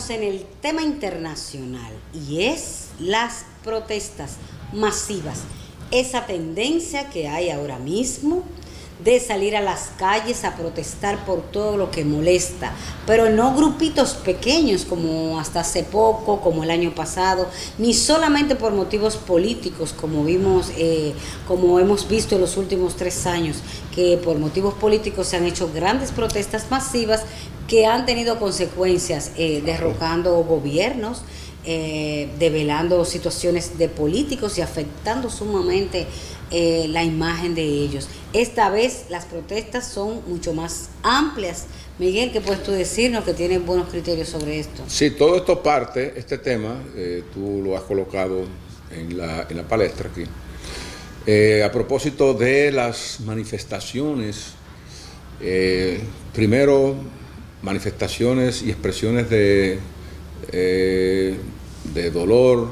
entramos en el tema internacional y es las protestas masivas, esa tendencia que hay ahora mismo de salir a las calles a protestar por todo lo que molesta, pero no grupitos pequeños como hasta hace poco, como el año pasado, ni solamente por motivos políticos como como hemos visto en los últimos 3 años, que por motivos políticos se han hecho grandes protestas masivas que han tenido consecuencias, derrocando gobiernos, develando situaciones de políticos y afectando sumamente la imagen de ellos. Esta vez las protestas son mucho más amplias. Miguel, ¿qué puedes tú decirnos, que tienes buenos criterios sobre esto? Sí, todo esto parte, este tema, tú lo has colocado en la palestra aquí, a propósito de las manifestaciones, primero manifestaciones y expresiones de dolor,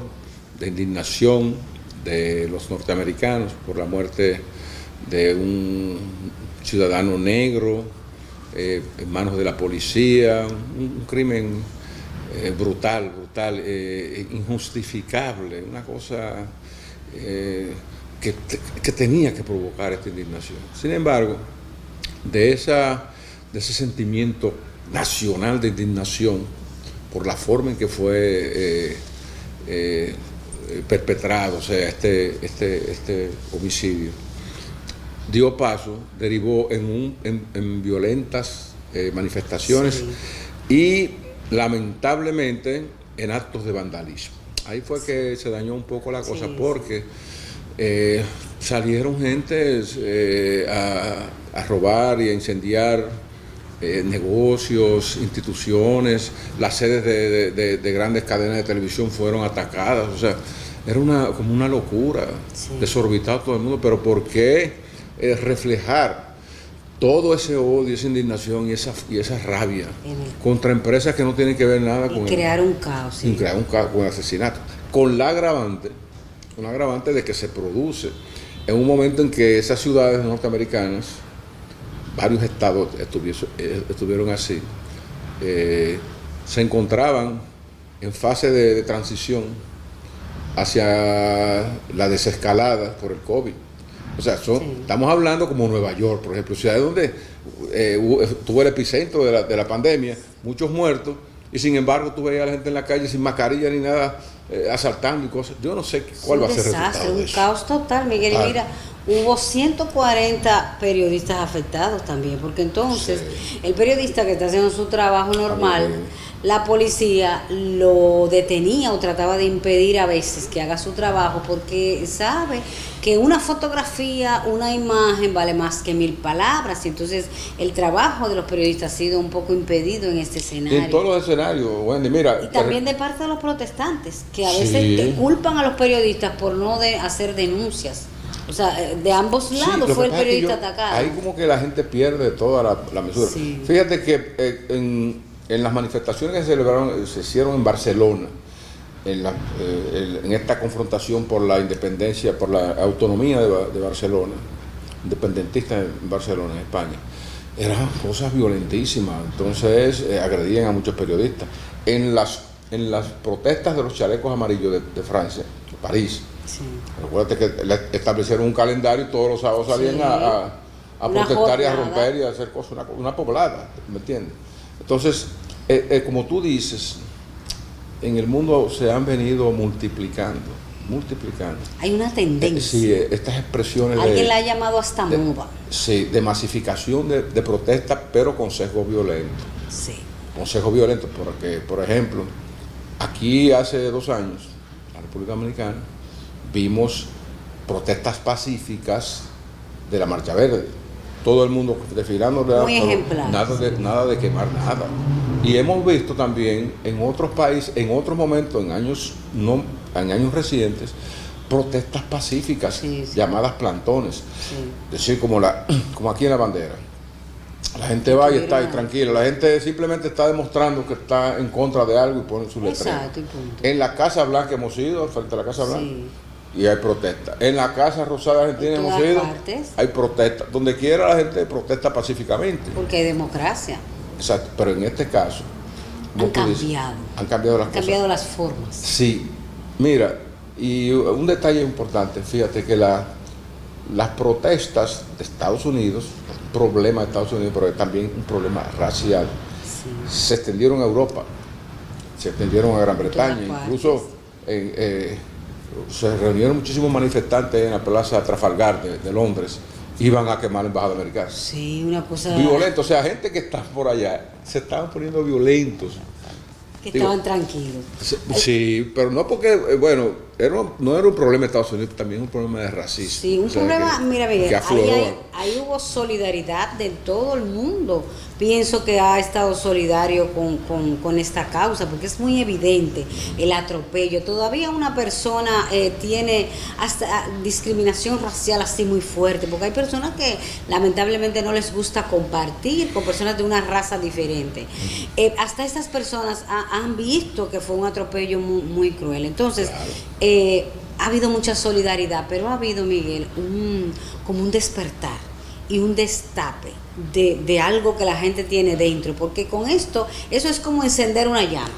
de indignación de los norteamericanos por la muerte de un ciudadano negro en manos de la policía, un crimen brutal, injustificable, una cosa que tenía que provocar esta indignación. Sin embargo, de ese sentimiento nacional de indignación por la forma en que fue perpetrado, o sea, este homicidio, dio paso, derivó en violentas manifestaciones, sí, y lamentablemente en actos de vandalismo. Ahí fue que se dañó un poco la cosa, sí, porque salieron gentes a robar y a incendiar negocios, instituciones, las sedes de grandes cadenas de televisión fueron atacadas, o sea, era como una locura, sí, desorbitado todo el mundo. Pero ¿por qué reflejar todo ese odio, esa indignación y esa rabia contra empresas que no tienen que ver nada con crear un caos, sí, crear un caos, con el asesinato, con la agravante de que se produce en un momento en que esas ciudades norteamericanas, varios estados estuvieron así, se encontraban en fase de transición hacia la desescalada por el COVID. O sea, sí, estamos hablando como Nueva York, por ejemplo, ciudades donde tuvo el epicentro de la pandemia, muchos muertos, y sin embargo tú veías a la gente en la calle sin mascarilla ni nada, asaltando y cosas. Yo no sé cuál va a ser el resultado de eso. Un caos total, Miguel. Y mira, hubo 140 periodistas afectados también, porque entonces sí, el periodista que está haciendo su trabajo normal, la policía lo detenía o trataba de impedir a veces que haga su trabajo, porque sabe que una fotografía, una imagen vale más que 1000 palabras, y entonces el trabajo de los periodistas ha sido un poco impedido en este escenario. Y en todos los escenarios, Wendy, mira. Y también de parte de los protestantes, que a veces culpan a los periodistas por no hacer denuncias. O sea, de ambos lados fue el periodista atacado. Ahí como que la gente pierde toda la mesura. Sí. Fíjate que en las manifestaciones que se hicieron en Barcelona, en esta confrontación por la independencia, por la autonomía de Barcelona, independentista en Barcelona, en España, eran cosas violentísimas. Entonces agredían a muchos periodistas. En las protestas de los chalecos amarillos de Francia, de París, sí, recuérdate que establecieron un calendario y todos los sábados salían, sí, a protestar y a romper y a hacer cosas, una poblada, ¿me entiendes? Entonces, como tú dices, en el mundo se han venido multiplicando. Hay una tendencia. Sí, estas expresiones. Alguien la ha llamado hasta moda. Sí, de masificación de protestas, pero con sesgos violentos. Sí. Con sesgos violentos, porque, por ejemplo, aquí hace 2 años, en la República Dominicana, vimos protestas pacíficas de la Marcha Verde. Todo el mundo desfilando, muy ejemplar, nada de quemar nada. Y hemos visto también en otros países, en otros momentos, en años recientes, protestas pacíficas, sí, sí, llamadas plantones. Sí. Es decir, como aquí en la bandera. La gente va y está ahí tranquila. La gente simplemente está demostrando que está en contra de algo y pone su letrero. Exacto, y punto. En la Casa Blanca hemos ido, frente a la Casa Blanca. Sí. Y hay protestas. En la Casa Rosada Argentina hemos ido, hay protestas. Donde quiera la gente protesta pacíficamente. Porque hay democracia. Exacto, pero en este caso, han cambiado. Han cambiado las cosas. Han cambiado las formas. Sí, mira, y un detalle importante, fíjate que las protestas de Estados Unidos, un problema de Estados Unidos, pero también un problema racial, se extendieron a Europa, se extendieron a Gran Bretaña, incluso se reunieron muchísimos manifestantes en la plaza Trafalgar de Londres, iban a quemar la embajada americana. Sí, una cosa... Violento, o sea, gente que está por allá se estaban poniendo violentos. Que estaban tranquilos. Sí, pero no porque, bueno, no era un problema de Estados Unidos, también un problema de racismo. Sí, un problema, mira, ahí hubo solidaridad de todo el mundo. Pienso que ha estado solidario con esta causa, porque es muy evidente el atropello. Todavía una persona tiene hasta discriminación racial así muy fuerte, porque hay personas que lamentablemente no les gusta compartir con personas de una raza diferente. Hasta estas personas han visto que fue un atropello muy, muy cruel. Entonces, claro. Ha habido mucha solidaridad, pero ha habido, Miguel, como un despertar y un destape de algo que la gente tiene dentro, porque con esto, eso es como encender una llama.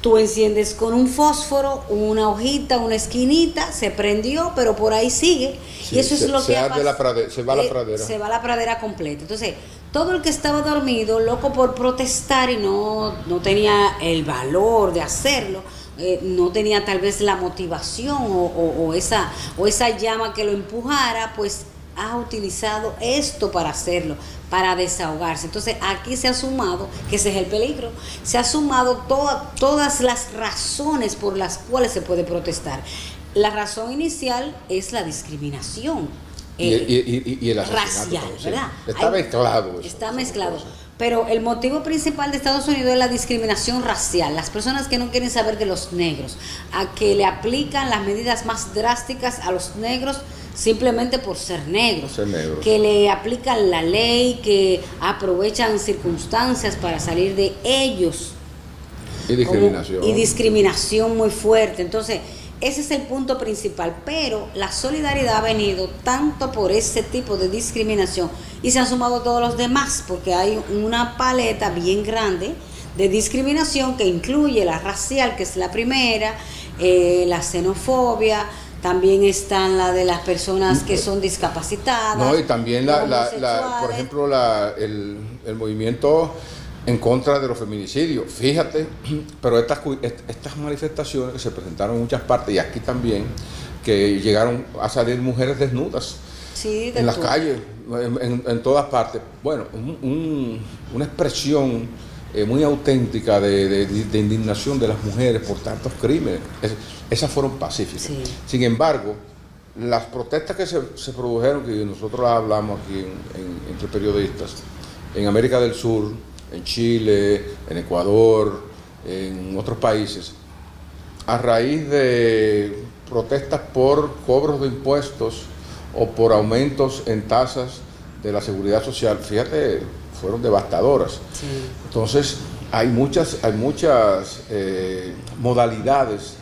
Tú enciendes con un fósforo, una hojita, una esquinita, se prendió, pero por ahí sigue. Sí, y eso es lo que se va a la pradera. Se va a la pradera completa. Entonces, todo el que estaba dormido, loco por protestar y no tenía el valor de hacerlo, no tenía tal vez la motivación o esa llama que lo empujara, pues ha utilizado esto para hacerlo, para desahogarse. Entonces aquí se ha sumado, que ese es el peligro, se ha sumado todas las razones por las cuales se puede protestar. La razón inicial es la discriminación y el racial, ¿verdad? Está mezclado. Está mezclado. Pero el motivo principal de Estados Unidos es la discriminación racial. Las personas que no quieren saber de los negros, a que le aplican las medidas más drásticas a los negros simplemente por ser negros, que le aplican la ley, que aprovechan circunstancias para salir de ellos. Y discriminación muy fuerte. Entonces, ese es el punto principal, pero la solidaridad ha venido tanto por ese tipo de discriminación y se han sumado todos los demás, porque hay una paleta bien grande de discriminación que incluye la racial, que es la primera, la xenofobia, también están la de las personas que son discapacitadas. No, y también por ejemplo, el movimiento en contra de los feminicidios. Fíjate, pero estas manifestaciones que se presentaron en muchas partes y aquí también, que llegaron a salir mujeres desnudas en las calles, en todas partes. Bueno, una expresión muy auténtica de indignación de las mujeres por tantos crímenes. Esas fueron pacíficas. Sí. Sin embargo, las protestas que se produjeron, que nosotros hablamos aquí entre periodistas, en América del Sur, en Chile, en Ecuador, en otros países, a raíz de protestas por cobros de impuestos o por aumentos en tasas de la seguridad social, fíjate, fueron devastadoras. Sí. Entonces, hay muchas modalidades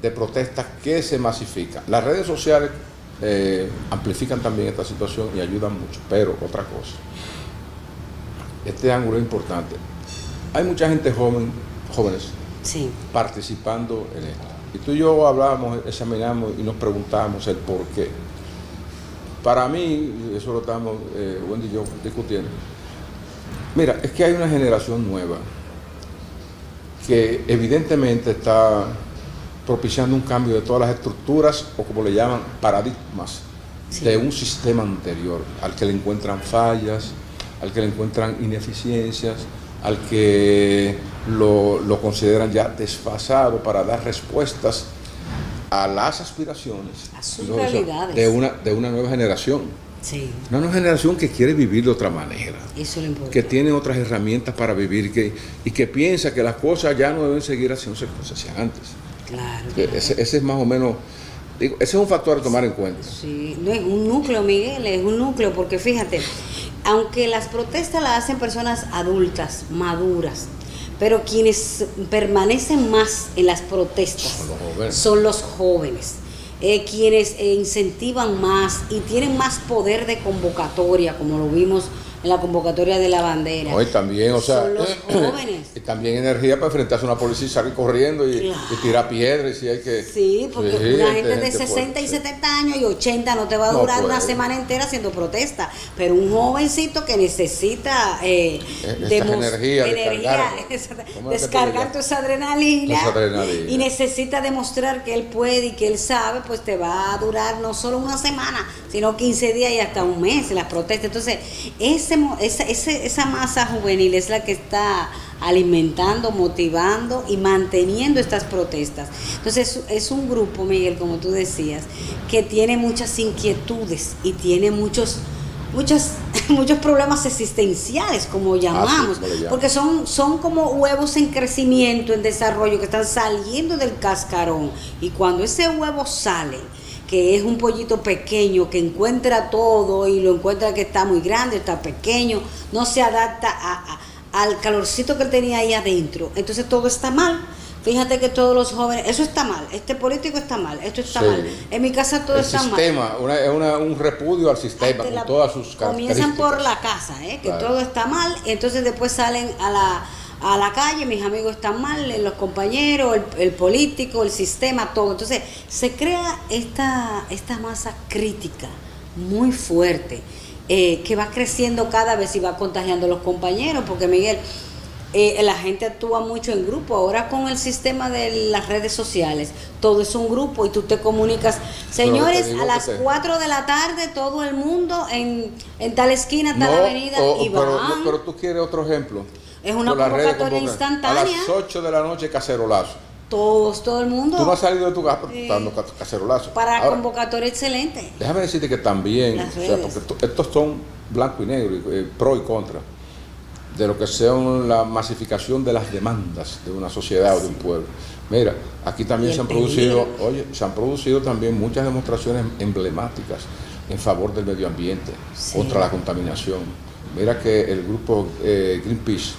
de protestas que se masifican. Las redes sociales amplifican también esta situación y ayudan mucho, pero otra cosa, este ángulo es importante. Hay mucha gente jóvenes sí, participando en esto. Y tú y yo hablábamos, examinamos y nos preguntamos el por qué. Para mí, eso lo estamos Wendy y yo discutiendo. Mira, es que hay una generación nueva que evidentemente está propiciando un cambio de todas las estructuras, o como le llaman, paradigmas, sí, de un sistema anterior, al que le encuentran fallas, al que le encuentran ineficiencias, al que lo consideran ya desfasado para dar respuestas a las aspiraciones, a sus realidades de una nueva generación. Sí. Una nueva generación que quiere vivir de otra manera, eso es lo importante, que tiene otras herramientas para vivir y que piensa que las cosas ya no deben seguir haciéndose como se hacían antes. Claro. Ese es más o menos, ese es un factor a tomar en cuenta. Sí, no es un núcleo, Miguel, es un núcleo, porque fíjate, aunque las protestas las hacen personas adultas, maduras, pero quienes permanecen más en las protestas son los jóvenes. Quienes incentivan más y tienen más poder de convocatoria, como lo vimos en la convocatoria de la bandera. No, y también, o sea, son los jóvenes. Y también energía para enfrentarse a una policía y salir corriendo y tirar piedras si hay que... Sí, porque una gente de 60 puede, y 70 años y 80 no te va a durar una semana entera haciendo protesta, pero un jovencito que necesita energía descargar toda esa adrenalina y necesita demostrar que él puede y que él sabe, pues te va a durar no solo una semana, sino 15 días y hasta un mes en las protestas. Entonces, esa masa juvenil es la que está alimentando, motivando y manteniendo estas protestas. Entonces es un grupo, Miguel, como tú decías, que tiene muchas inquietudes y tiene muchos problemas existenciales, como llamamos, porque son como huevos en crecimiento, en desarrollo, que están saliendo del cascarón, y cuando ese huevo sale, que es un pollito pequeño que encuentra todo y lo encuentra que está muy grande, está pequeño, no se adapta al calorcito que él tenía ahí adentro, entonces todo está mal. Fíjate que todos los jóvenes, eso está mal, este político está mal, esto está mal, en mi casa todo está mal. El sistema, un repudio al sistema con todas sus características. Comienzan por la casa, que claro, todo está mal, entonces después salen a la calle, mis amigos están mal, los compañeros, el político, el sistema, todo. Entonces se crea esta masa crítica muy fuerte, que va creciendo cada vez y va contagiando a los compañeros, porque Miguel, la gente actúa mucho en grupo. Ahora con el sistema de las redes sociales, todo es un grupo y tú te comunicas. Señores, a las 4 de la tarde todo el mundo en tal esquina, tal avenida, y van. Pero tú quieres otro ejemplo. Es una convocatoria instantánea. A las 8 de la noche, cacerolazo. Todo el mundo. Tú no has salido de tu casa, dando cacerolazo. Para ahora, convocatoria excelente. Déjame decirte que también, o sea, porque estos son blanco y negro, pro y contra, de lo que son la masificación de las demandas de una sociedad o de un pueblo. Mira, aquí también se han producido también muchas demostraciones emblemáticas en favor del medio ambiente, contra la contaminación. Mira que el grupo Greenpeace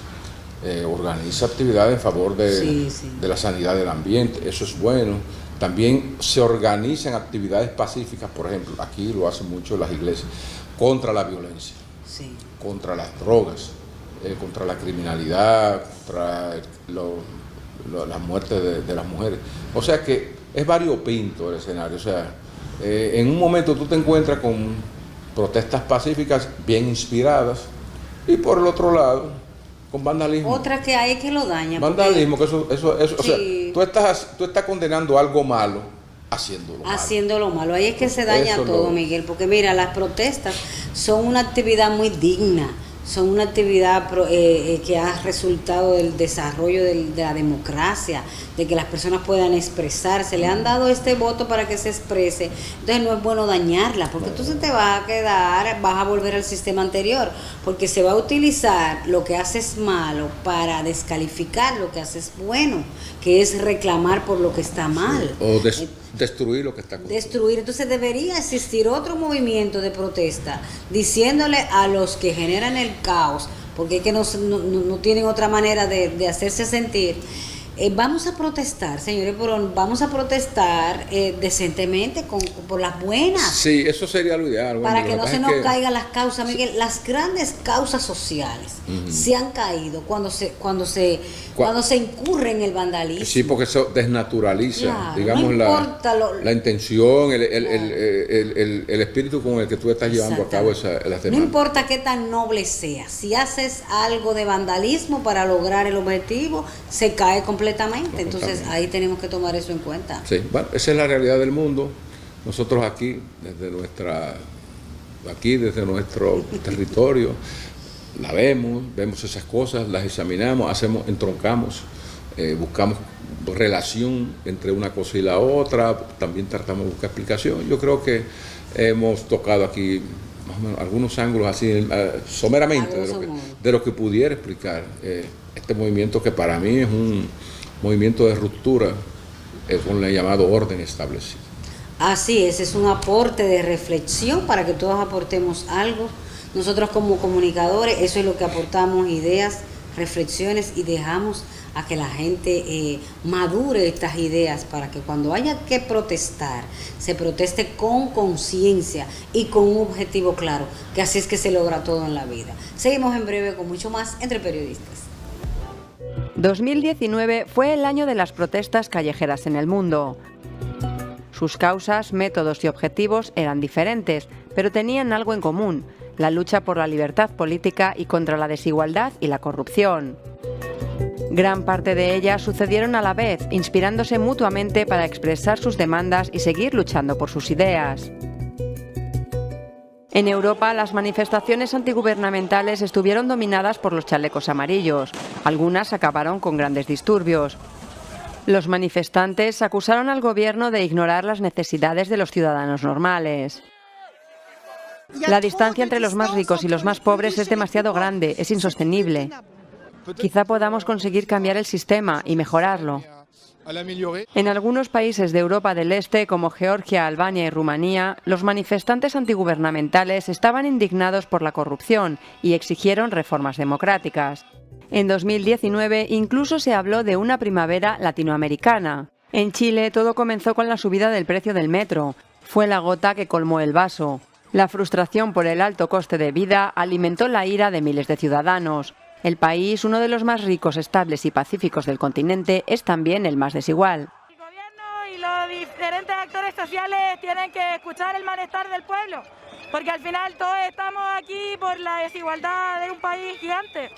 organiza actividades en favor de la sanidad del ambiente, eso es bueno. También se organizan actividades pacíficas, por ejemplo, aquí lo hacen mucho las iglesias, contra la violencia, contra las drogas, contra la criminalidad, contra la muerte de las mujeres. O sea que es variopinto el escenario. O sea, en un momento tú te encuentras con protestas pacíficas bien inspiradas y por el otro lado con vandalismo. Otra que hay que lo daña. Vandalismo, que eso o sea, tú estás condenando algo malo haciéndolo malo. Ahí es que se daña todo, Miguel, porque mira, las protestas son una actividad muy digna. Son una actividad que ha resultado del desarrollo de la democracia, de que las personas puedan expresarse. Le han dado este voto para que se exprese. Entonces no es bueno dañarla, porque entonces te vas a quedar, vas a volver al sistema anterior, porque se va a utilizar lo que haces malo para descalificar lo que haces bueno, que es reclamar por lo que está mal. O destruir lo que está construido. Destruir. Entonces debería existir otro movimiento de protesta diciéndole a los que generan el caos, porque es que no tienen otra manera de hacerse sentir. Vamos a protestar, señores, pero vamos a protestar decentemente, por las buenas. Sí, eso sería lo ideal. Para que no se nos caigan las causas, Miguel. Las grandes causas sociales se han caído cuando se incurre en el vandalismo. Sí, porque eso desnaturaliza, digamos, la intención, el espíritu con el que tú estás llevando a cabo las demandas. No importa qué tan noble sea, si haces algo de vandalismo para lograr el objetivo, se cae completamente. Entonces ahí tenemos que tomar eso en cuenta. Sí, bueno, esa es la realidad del mundo. Nosotros aquí, desde nuestro territorio, la vemos esas cosas, las examinamos, entroncamos, buscamos relación entre una cosa y la otra, también tratamos de buscar explicación. Yo creo que hemos tocado aquí más o menos algunos ángulos así someramente de lo que pudiera explicar este movimiento, que para mí es un movimiento de ruptura con el llamado orden establecido. Así es un aporte de reflexión para que todos aportemos algo. Nosotros como comunicadores, eso es lo que aportamos, ideas reflexiones y dejamos a que la gente madure estas ideas para que cuando haya que protestar, se proteste con conciencia y con un objetivo claro, que así es que se logra todo en la vida. Seguimos en breve con mucho más Entre Periodistas. 2019 fue el año de las protestas callejeras en el mundo. Sus causas, métodos y objetivos eran diferentes, pero tenían algo en común: la lucha por la libertad política y contra la desigualdad y la corrupción. Gran parte de ellas sucedieron a la vez, inspirándose mutuamente para expresar sus demandas y seguir luchando por sus ideas. En Europa, las manifestaciones antigubernamentales estuvieron dominadas por los chalecos amarillos. Algunas acabaron con grandes disturbios. Los manifestantes acusaron al gobierno de ignorar las necesidades de los ciudadanos normales. La distancia entre los más ricos y los más pobres es demasiado grande, es insostenible. Quizá podamos conseguir cambiar el sistema y mejorarlo. En algunos países de Europa del Este, como Georgia, Albania y Rumanía, los manifestantes antigubernamentales estaban indignados por la corrupción y exigieron reformas democráticas. En 2019 incluso se habló de una primavera latinoamericana. En Chile todo comenzó con la subida del precio del metro. Fue la gota que colmó el vaso. La frustración por el alto coste de vida alimentó la ira de miles de ciudadanos. El país, uno de los más ricos, estables y pacíficos del continente, es también el más desigual. El gobierno y los diferentes actores sociales tienen que escuchar el malestar del pueblo, porque al final todos estamos aquí por la desigualdad de un país gigante.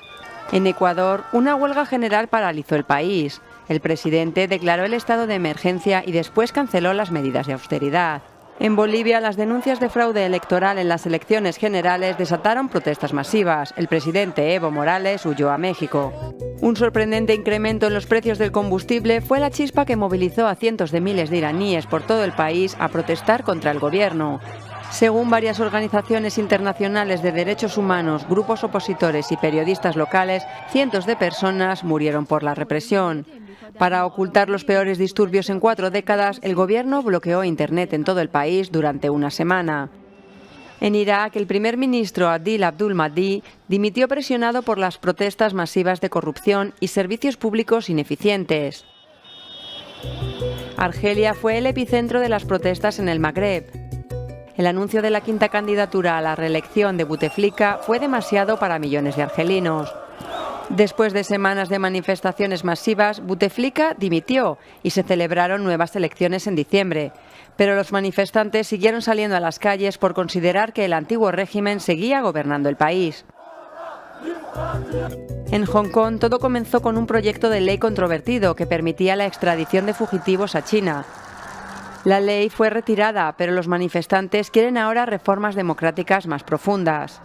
En Ecuador, una huelga general paralizó el país. El presidente declaró el estado de emergencia y después canceló las medidas de austeridad. En Bolivia, las denuncias de fraude electoral en las elecciones generales desataron protestas masivas. El presidente Evo Morales huyó a México. Un sorprendente incremento en los precios del combustible fue la chispa que movilizó a cientos de miles de iraníes por todo el país a protestar contra el gobierno. Según varias organizaciones internacionales de derechos humanos, grupos opositores y periodistas locales, cientos de personas murieron por la represión. Para ocultar los peores disturbios en 4 décadas, el gobierno bloqueó Internet en todo el país durante una semana. En Irak, el primer ministro Adil Abdul Mahdi dimitió presionado por las protestas masivas de corrupción y servicios públicos ineficientes. Argelia fue el epicentro de las protestas en el Magreb. El anuncio de la 5ª candidatura a la reelección de Bouteflika fue demasiado para millones de argelinos. Después de semanas de manifestaciones masivas, Bouteflika dimitió y se celebraron nuevas elecciones en diciembre. Pero los manifestantes siguieron saliendo a las calles por considerar que el antiguo régimen seguía gobernando el país. En Hong Kong todo comenzó con un proyecto de ley controvertido que permitía la extradición de fugitivos a China. La ley fue retirada, pero los manifestantes quieren ahora reformas democráticas más profundas.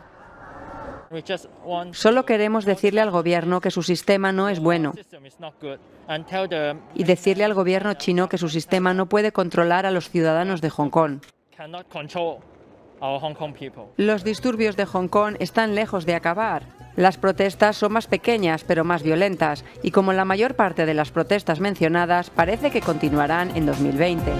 Solo queremos decirle al gobierno que su sistema no es bueno y decirle al gobierno chino que su sistema no puede controlar a los ciudadanos de Hong Kong. Los disturbios de Hong Kong están lejos de acabar. Las protestas son más pequeñas pero más violentas y como la mayor parte de las protestas mencionadas parece que continuarán en 2020.